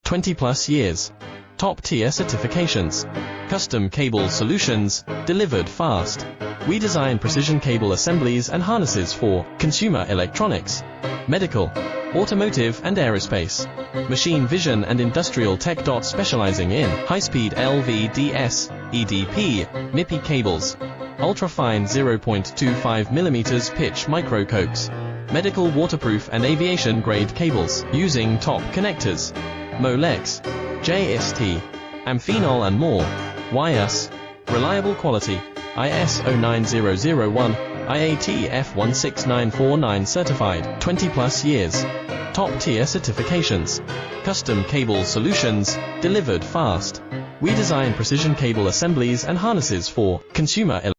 20 plus years. Top tier certifications. Custom cable solutions, delivered fast. We design precision cable assemblies and harnesses for consumer electronics, medical, automotive and aerospace, machine vision and industrial tech. Specializing in high-speed LVDS, EDP, MIPI cables, ultra-fine 0.25 mm pitch micro-coax, medical waterproof and aviation grade cables using top connectors, Molex, JST, Amphenol and more. Why us? Reliable quality, ISO 9001, IATF 16949 certified, 20 plus years. Top tier certifications. Custom cable solutions, delivered fast. We design precision cable assemblies and harnesses for consumer electronics.